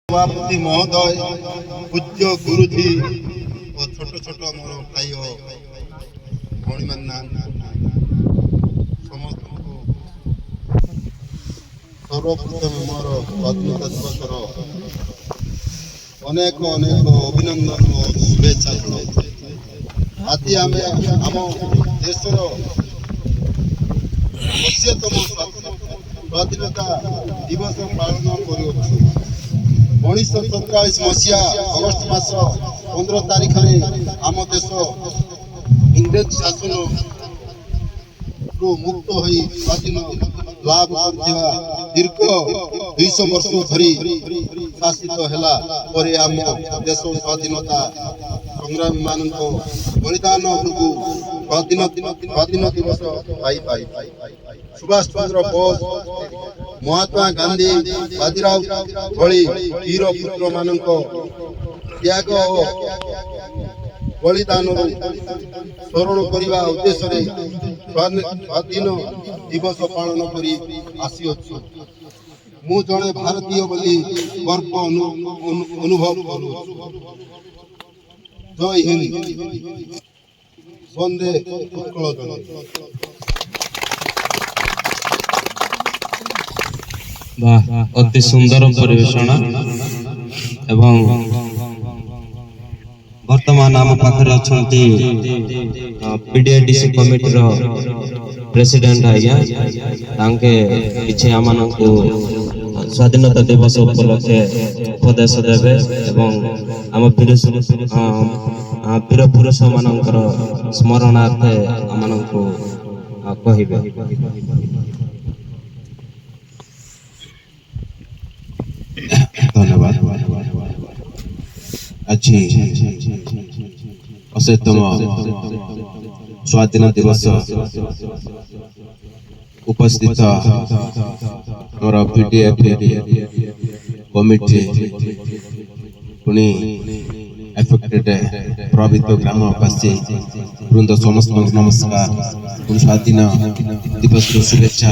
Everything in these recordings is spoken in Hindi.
सभापति महोदय पूज्य गुरुजी और छोट छोट मोर भाई भौणी मान समस्त सर्वप्रथम मोर स्वाधीनता दिवस अनेक अनेक अभिनंदन और शुभेच्छा जनाऊँ। आज आम देशर 80तम स्वाधीनता दिवस पालन करुछु। 1947 मसीहा अगस्ट मास 15 तारीख आम देश इंग्रेज शासन मुक्त हो स्वाधीन लाभ करथिबा दीर्घ 200 वर्ष धरी शासित हैला परे आम देश स्वाधीनता संग्रामी मान बलिदान स्वाधीन दिवस पाई सुभाष चंद्र बोस महात्मा गांधी बाजीराव भली वीर पुत्र मान त्याग बलिदान स्मरण करने उद्देश्य स्वाधीन दिवस पालन कर आसीअछु। मु जड़े भारतीय बोली गर्व अनुभव करूँ। जय हिंद, वंदे उत्कल जननी। अति सुंदर परिवेषण एवं वर्तमान आम पाखरे अछंती पीडीएडीसी कमिटी रो प्रेसिडेंट आज्ञा तांके किछि आमानकु स्वाधीनता दिवस उपलक्षे उपदेश देवे एवं आम वीर पुरुष मानकर स्मरणार्थे आमानकु कहिबे। धन्यवाद। अच्छी अशेतम स्वाधीन दिवस उपस्थित मोर पीडीएफ कमिटी पुणी एफेक्टेड प्रभावित ग्रामवासी वृंद समस्त नमस्कार। स्वाधीन दिवस शुभेच्छा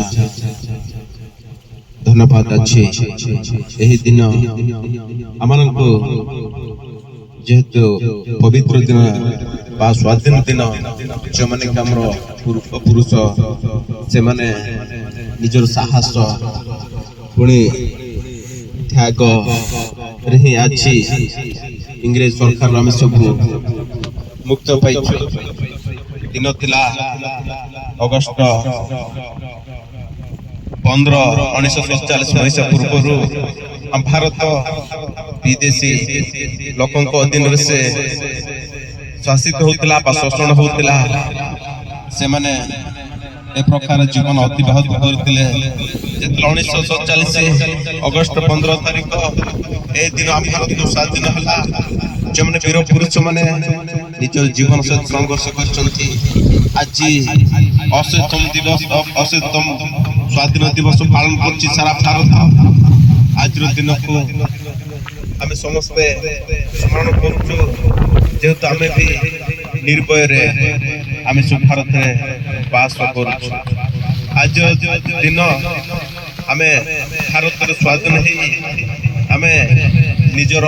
धन्यवाद। अच्छे यही दिन आमको जेहेतु पवित्र दिन बा स्वाधीन दिन जो माने आमर पूर्वपुरुष से माने निजर साहस पुणी त्याग रे आज इंग्रेज सरकार आम सब मुक्त पाई दिन थिला अगस्ट 15 1947 मसीहा पूर्व भारत विदेशी लोकों अधीन से शासित होता शोषण होता से माने ए प्रकार जीवन अतिबाहित करते। 1947 अगस्ट 15 तारीख ए दिन भारत को स्वाधीन है। जो मैंने वीर पुरुष मैंने निज जीवन सहित संघर्ष कर आज 80तम दिवस 80तम स्वाधीन दिवस पालन कर सारा भारत। आज दिन को आम समस्ते स्मरण करेतु आम भी निर्भय आम सब भारत में बास कर। आज दिन आम भारत स्वाधीन आम निजर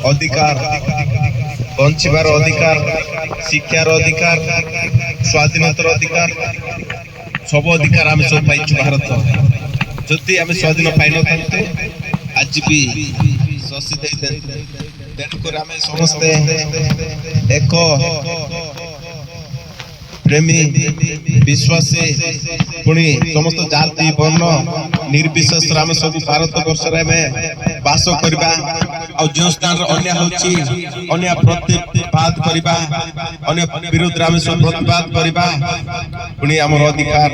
अधिकार बंचार अधिकार शिक्षार अधिकार स्वाधीनतार अधिकार सब अधिकार आम सब पाई भारत। जदि आम स्वाधीन पाई न आज भी शोषित तेणुकर आम समस्ते एक प्रेमी विश्वासी पुणी समस्त जाति वर्ण निर्विशेष आम सब भारत वर्ष बास करवा जो स्थान अन्य प्रतिवाद करवा अन्य विरोध आम सब प्रतिवाद करवा पुणी आम अधिकार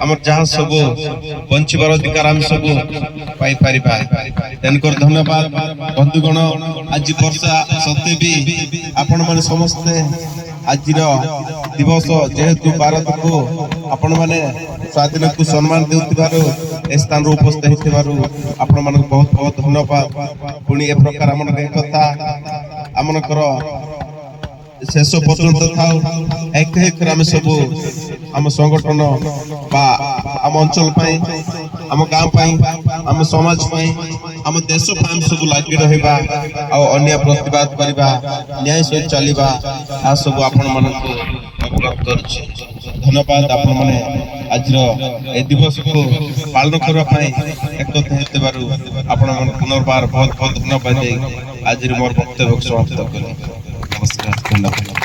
आम जहाँ सब बंचार अधिकार आम सब पाई पारिबा। तेणुकर धन्यवाद बंधुगण। आज वर्षा सत्ते भी आपण माने समस्ते आज दिवस जेहेतु भारत को आपण माने स्वाधीन को सम्मान देउतिबारु स्थान उपस्थित होतिबारु आपण मानक बहुत बहुत धन्यवाद। पुणी ए प्रकार आमन एकता आमनकर ଶେଷ ପର୍ଯ୍ୟନ୍ତ ଥାଉ। ଏକ ଆମେ ସବୁ ଆମ ସଂଗଠନ ବା ଆମ ଅଞ୍ଚଳ ପାଇଁ, ଆମ ଗାଁ ପାଇଁ, ଆମ ସମାଜ ପାଇଁ, ଆମ ଦେଶ ପାଇଁ ଆମେ ସବୁ ଲାଗି ରହିବା ଆଉ ଅନ୍ୟ ପ୍ରତିବାଦ କରିବା, ନ୍ୟାୟ ସହିତ ଚାଲିବା। ଏହା ସବୁ ଆପଣମାନଙ୍କୁ ଅବଗତ କରୁଛି। ଧନ୍ୟବାଦ। ଆପଣମାନେ ଆଜିର ଏ ଦିବସକୁ ପାଳନ କରିବା ପାଇଁ ଏକତ୍ର ହେଉଥିବାରୁ ଆପଣମାନଙ୍କୁ ପୁନର୍ବାର ବହୁତ ବହୁତ ଧନ୍ୟବାଦ ଦେଇ ଆଜିର ମୋର ବକ୍ତବ୍ୟକୁ ସମାପ୍ତ କଲି। ନମସ୍କାର। ଧନ୍ୟବାଦ।